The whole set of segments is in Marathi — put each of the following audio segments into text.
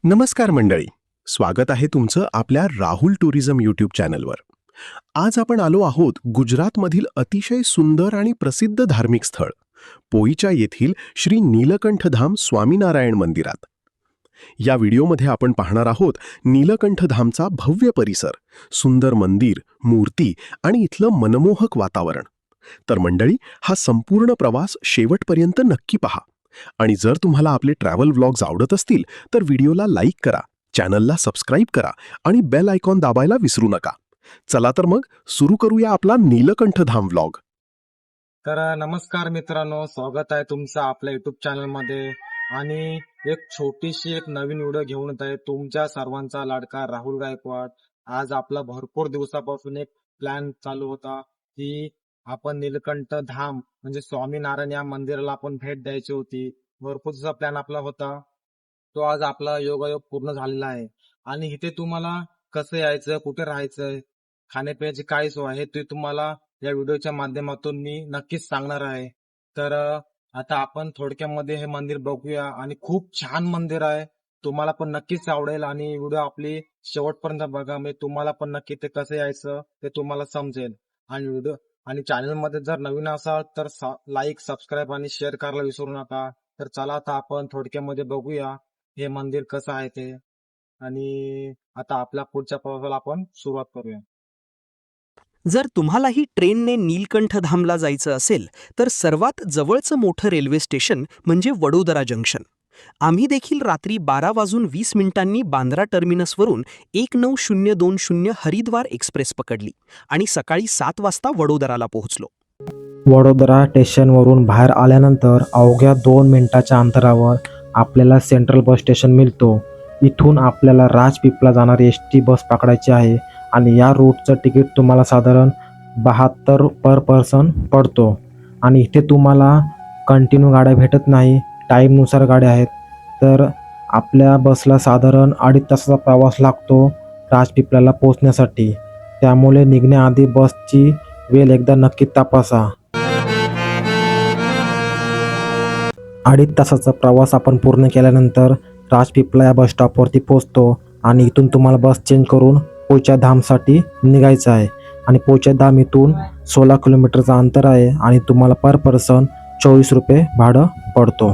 नमस्कार मंडळी, स्वागत आहे तुमचं आपल्या राहुल टुरिझम यूट्यूब चॅनलवर. आज आपण आलो आहोत गुजरातमधील अतिशय सुंदर आणि प्रसिद्ध धार्मिक स्थळ पोईचा येथील श्री नीलकंठधाम स्वामीनारायण मंदिरात. या व्हिडिओमध्ये आपण पाहणार आहोत नीलकंठधामचा भव्य परिसर, सुंदर मंदिर, मूर्ती आणि इथलं मनमोहक वातावरण. तर मंडळी, हा संपूर्ण प्रवास शेवटपर्यंत नक्की पहा. आणि जर तुम्हाला आपले ट्रॅव्हल व्लॉग्स आवडत असतील तर व्हिडिओला लाईक करा, चॅनलला सबस्क्राईब करा आणि बेल आयकॉन दाबायला विसरू नका. चला तर मग सुरू करूया आपला नीलकंठधाम व्लॉग. तर नमस्कार मित्रांनो, स्वागत आहे तुमचं आपल्या युट्यूब चॅनल मध्ये. आणि एक छोटीशी नवीन व्हिडिओ घेऊन येत आहे तुमच्या सर्वांचा लाडका राहुल गायकवाड. आज आपला भरपूर दिवसापासून एक प्लॅन चालू होता की आपण नीलकंठ धाम म्हणजे स्वामीनारायण या मंदिराला आपण भेट द्यायची होती. भरपूर दिवसा प्लॅन आपला होता, तो आज आपला योगायोग पूर्ण झालेला आहे. आणि इथे तुम्हाला कसं यायचं, कुठे राहायचं, खाण्यापिण्याची काय सोय आहे ते तुम्हाला या व्हिडिओच्या माध्यमातून मी नक्कीच सांगणार आहे. तर आता आपण थोडक्यामध्ये हे मंदिर बघूया. आणि खूप छान मंदिर आहे, तुम्हाला पण नक्कीच आवडेल. आणि व्हिडिओ आपली शेवटपर्यंत बघा, म्हणजे तुम्हाला पण नक्की ते कसं यायचं ते तुम्हाला समजेल. आणि चॅनल मध्ये जर नवीन असाल तर लाईक, सबस्क्राईब आणि शेअर करायला विसरू नका. तर चला आता आपण थोडक्यामध्ये बघूया हे मंदिर कसं आहे ते. आणि आता आपल्या पुढच्या प्रवासाला आपण सुरुवात करूया. जर तुम्हालाही ट्रेनने नीलकंठधामला जायचं असेल तर सर्वात जवळचं मोठं रेल्वे स्टेशन म्हणजे वडोदरा जंक्शन. आम्ही देखील रात्री 12:20 बांद्रा टर्मिनसवरून 1920 हरिद्वार एक्सप्रेस पकडली आणि सकाळी 7 वाजता वडोदराला पोहोचलो. वडोदरा स्टेशनवरून बाहेर आल्यानंतर अवघ्या 2 मिनिटाच्या अंतरावर आपल्याला सेंट्रल बस स्टेशन मिळतो. इथून आपल्याला राजपीपला जाणारी एसटी बस पकडायची आहे आणि या रूटचं तिकीट तुम्हाला साधारण 72 पर पर्सन पडतो. आणि इथे तुम्हाला कंटिन्यू गाड्या भेटत नाही, टाईमनुसार गाड्या आहेत. तर आपल्या बसला साधारण 2.5 तासाचा प्रवास लागतो राजपीपळाला पोहोचण्यासाठी. त्यामुळे निघण्याआधी बसची वेळ एकदा नक्की तपासा. 2.5 तासाचा प्रवास आपण पूर्ण केल्यानंतर राजपीपळा या बस स्टॉपवरती पोहोचतो. आणि इथून तुम्हाला बस चेंज करून पोईचा धामसाठी निघायचं आहे. आणि पोईचा धाम इथून 16 किलोमीटरचं अंतर आहे आणि तुम्हाला पर पर्सन 24 रुपये भाडं पडतो.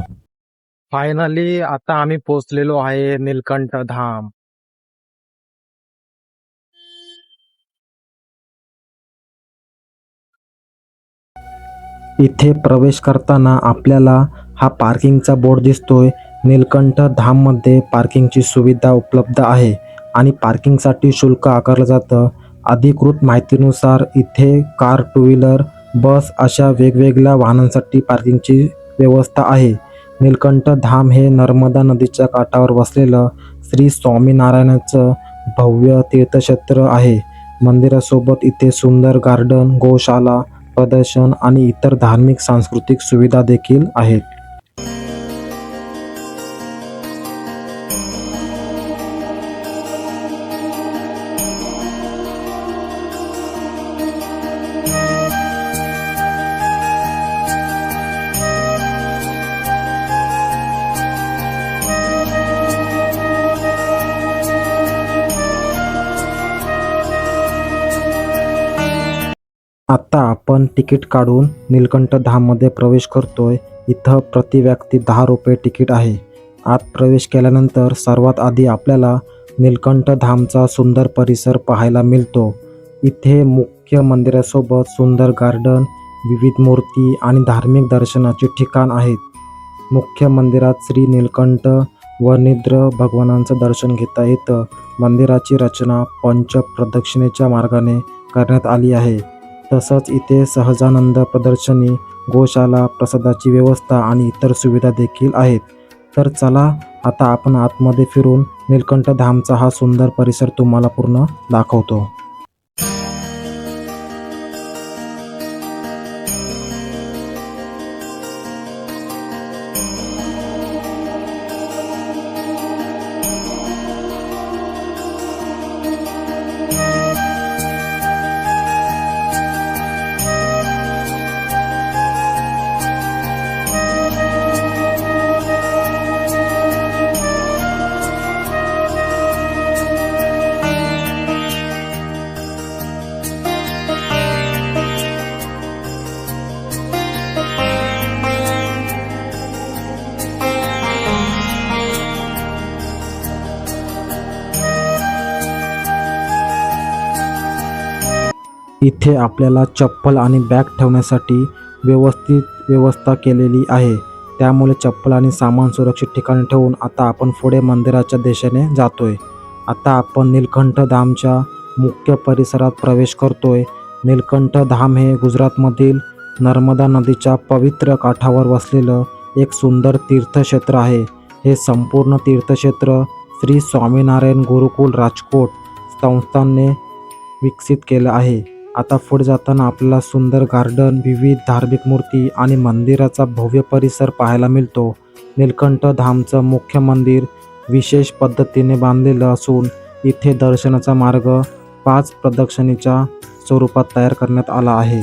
फायनली आता आम्ही पोहोचलेलो आहे नीलकंठ धाम. इथे प्रवेश करताना आपल्याला हा पार्किंगचा बोर्ड दिसतोय. नीलकंठ धाममध्ये पार्किंगची सुविधा उपलब्ध आहे आणि पार्किंगसाठी शुल्क आकारलं जातं. अधिकृत माहितीनुसार इथे कार, 2 व्हीलर, बस अशा वेगवेगळ्या वाहनांसाठी पार्किंगची व्यवस्था आहे. नीलकंठ धाम हे नर्मदा नदीच्या काठावर वसलेलं श्री स्वामीनारायणाचं भव्य तीर्थक्षेत्र आहे. मंदिरासोबत इथे सुंदर गार्डन, गोशाला, प्रदर्शन आणि इतर धार्मिक सांस्कृतिक सुविधा देखील आहेत. आता आपण तिकीट काढून नीलकंठ धाममध्ये प्रवेश करतोय. इथं प्रति व्यक्ती 10 रुपये तिकीट आहे. आत प्रवेश केल्यानंतर सर्वात आधी आपल्याला नीलकंठ धामचा सुंदर परिसर पाहायला मिळतो. इथे मुख्य मंदिरासोबत सुंदर गार्डन, विविध मूर्ती आणि धार्मिक दर्शनाचे ठिकाण आहेत. मुख्य मंदिरात श्री नीलकंठ व निद्र भगवानांचं दर्शन घेता येतं. मंदिराची रचना पंचप्रदक्षिणेच्या मार्गाने करण्यात आली आहे. तसंच इथे सहजानंद प्रदर्शनी, गोशाला, प्रसादाची व्यवस्था आणि इतर सुविधा देखील आहेत. तर चला आता आपण आतमध्ये फिरून नीलकंठ धामचा हा सुंदर परिसर तुम्हाला पूर्ण दाखवतो. इथे आपल्याला चप्पल आणि बॅग ठेवण्यासाठी व्यवस्थित व्यवस्था केलेली आहे. त्यामुळे चप्पल आणि सामान सुरक्षित ठिकाणी ठेवून आता आपण पुढे मंदिराच्या दिशेने जातोय. आता आपण नीलकंठ धामच्या मुख्य परिसरात प्रवेश करतोय. नीलकंठ धाम हे गुजरातमधील नर्मदा नदीच्या पवित्र काठावर वसलेलं एक सुंदर तीर्थक्षेत्र आहे. हे संपूर्ण तीर्थक्षेत्र श्री स्वामीनारायण गुरुकुल राजकोट संस्थानने विकसित केलं आहे. आता पुढे जाताना आपल्याला सुंदर गार्डन, विविध धार्मिक मूर्ती आणि मंदिराचा भव्य परिसर पाहायला मिळतो. नीलकंठ धामचं मुख्य मंदिर विशेष पद्धतीने बांधलेलं असून इथे दर्शनाचा मार्ग 5 प्रदक्षिणेच्या स्वरूपात तयार करण्यात आला आहे.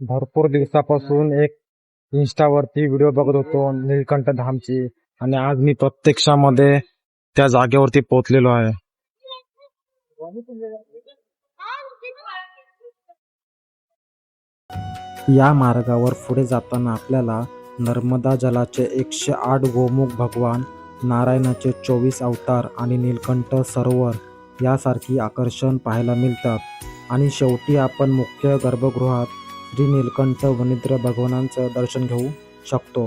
भरपूर दिवसापासून एक इंस्टावरती व्हिडिओ बघत होतो नीलकंठ धामची, आणि आज मी प्रत्यक्षामध्ये त्या जागेवरती पोहोचलेलो आहे. या मार्गावर पुढे जाताना आपल्याला नर्मदा जलाचे 108 गोमुख भगवान, नारायणाचे 24 अवतार आणि नीलकंठ सरोवर यासारखी आकर्षण पाहायला मिळतात. आणि शेवटी आपण मुख्य गर्भगृहात श्री नीलकंठ वनिद्र भगवानांचं दर्शन घेऊ शकतो.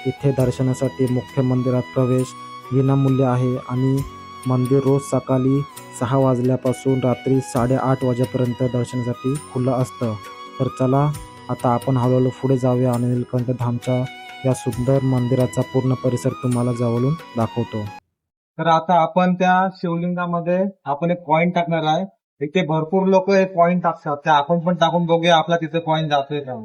इथे दर्शनासाठी मुख्य मंदिरात प्रवेश विनामूल्य आहे आणि मंदिर रोज सकाळी 6 वाजल्यापासून रात्री 8:30 वाजेपर्यंत दर्शनासाठी खुलं असतं. तर चला आता आपण हळूहळू पुढे जाऊया आणि नीलकंठ धामच्या या सुंदर मंदिराचा पूर्ण परिसर तुम्हाला जवळून दाखवतो. तर आता आपण त्या शिवलिंगामध्ये आपण एक कॉइन टाकणार आहे. इथे भरपूर लोक हे कॉइन टाकतात, ते आपण पण टाकून बघूया आपला तिथे कॉइन जातोय का.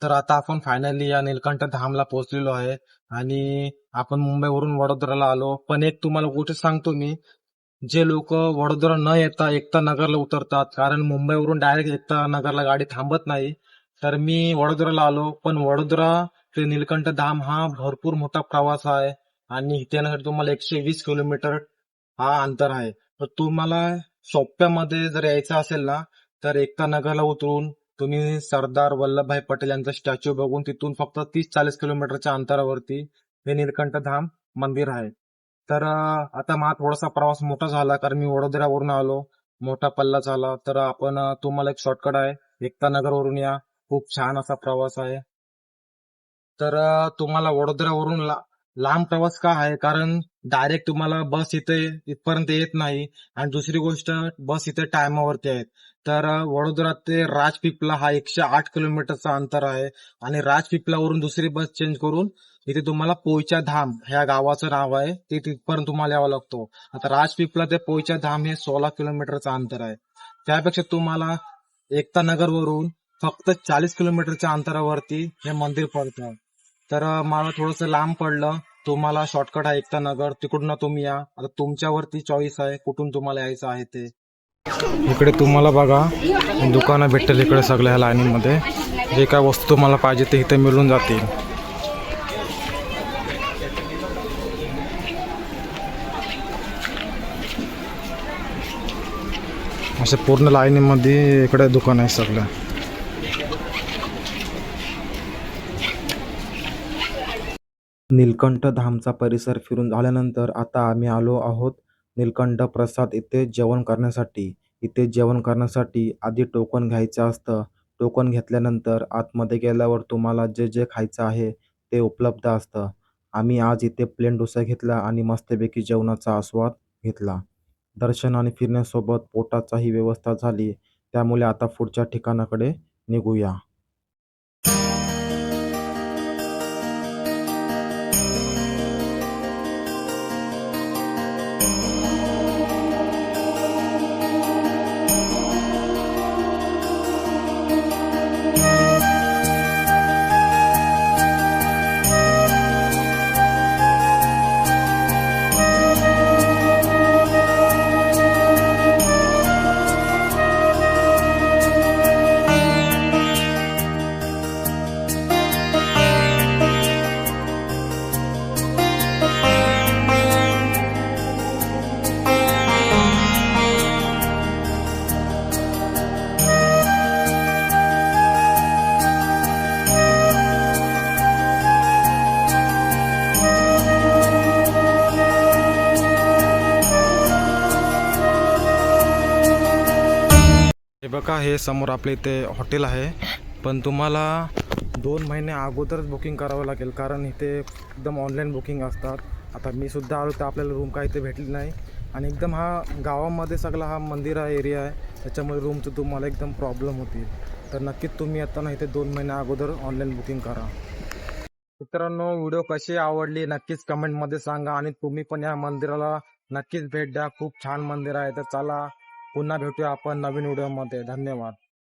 तर आता आपण फायनली या नीलकंठ धामला पोहोचलेलो आहे आणि आपण मुंबईवरून वडोदराला आलो. पण एक तुम्हाला गोष्ट सांगतो मी, जे लोक वडोदरा न येता एकता नगरला उतरतात, कारण मुंबईवरून डायरेक्ट एकता नगरला गाडी थांबत नाही, तर मी वडोदराला आलो. पण वडोदरा ते नीलकंठ धाम हा भरपूर मोठा प्रवास आहे आणि इथे येण्यासाठी तुम्हाला 120 किलोमीटर हा अंतर आहे. तर तुम्हाला सोप्यामध्ये जर यायचं असेल ना, तर एकता नगरला उतरून तुम्ही सरदार वल्लभभाई पटेल यांचा स्टॅच्यू बघून तिथून फक्त 30-40 किलोमीटरच्या अंतरावरती हे निळकंठ धाम मंदिर आहे. तर आता माझा थोडासा प्रवास मोठा झाला कारण मी वडोदऱ्यावरून आलो, मोठा पल्ला झाला. तर आपण तुम्हाला एक शॉर्टकट आहे, एकता नगरवरून या, खूप छान असा प्रवास आहे. तर तुम्हाला वडोदऱ्यावरून लांब प्रवास का आहे, कारण डायरेक्ट तुम्हाला बस इथे इथपर्यंत येत नाही आणि दुसरी गोष्ट बस इथे टायमावरती आहेत. तर वडोदरा ते राजपीपला हा 108 किलोमीटरचा अंतर आहे आणि राजपीपलावरून दुसरी बस चेंज करून इथे तुम्हाला पोईचा धाम ह्या गावाचं नाव आहे, ते तिथपर्यंत तुम्हाला यावं लागतो. आता राजपीपला ते पोईचा धाम हे 16 किलोमीटरचं अंतर आहे. त्यापेक्षा तुम्हाला एकता नगरवरून फक्त 40 किलोमीटरच्या अंतरावरती हे मंदिर पडतं. तर मला थोडंसं लांब पडलं. तुम्हाला शॉर्टकट आहे एकता नगर, तिकडून तुम्ही या. आता तुमच्यावरती चॉईस आहे कुठून तुम्हाला यायचं आहे ते. इकडे तुम्हाला बघा दुकानं भेटतील इकडे सगळ्या लाईनीमध्ये. जे काय वस्तू तुम्हाला पाहिजे ते इथे मिळून जातील. असे पूर्ण लाईनीमध्ये इकडे दुकान आहे सगळं. नीलकंठ धामचा परिसर फिरून झाल्यानंतर आता आम्ही आलो आहोत नीलकंठ प्रसाद इथे जेवण करण्यासाठी. इथे जेवण करण्यासाठी आधी टोकन घ्यायचं असतं. टोकन घेतल्यानंतर आतमध्ये गेल्यावर तुम्हाला जे जे खायचं आहे ते उपलब्ध असतं. आम्ही आज इथे प्लेन डोसा घेतला आणि मस्तपैकी जेवणाचा आस्वाद घेतला. दर्शन आणि फिरण्यासोबत पोटाचाही व्यवस्था झाली. त्यामुळे आता पुढच्या ठिकाणाकडे निघूया. हे बघा, हे समोर आपल्या इथे हॉटेल आहे, पण तुम्हाला 2 महिने अगोदरच बुकिंग करावं लागेल कारण इथे एकदम ऑनलाईन बुकिंग असतात. आता मी सुद्धा आलो तर आपल्याला रूम काही इथे भेटली नाही आणि एकदम हा गावामध्ये सगळा हा मंदिर हा एरिया आहे, त्याच्यामुळे रूमचं तुम्हाला एकदम प्रॉब्लेम होतील. तर नक्कीच तुम्ही येताना इथे 2 महिने अगोदर ऑनलाईन बुकिंग करा. मित्रांनो, व्हिडिओ कशी आवडली नक्कीच कमेंटमध्ये सांगा आणि तुम्ही पण या मंदिराला नक्कीच भेट द्या. खूप छान मंदिर आहे. तर चला पुन्हा भेटूया आपण नवीन व्हिडिओमध्ये. धन्यवाद.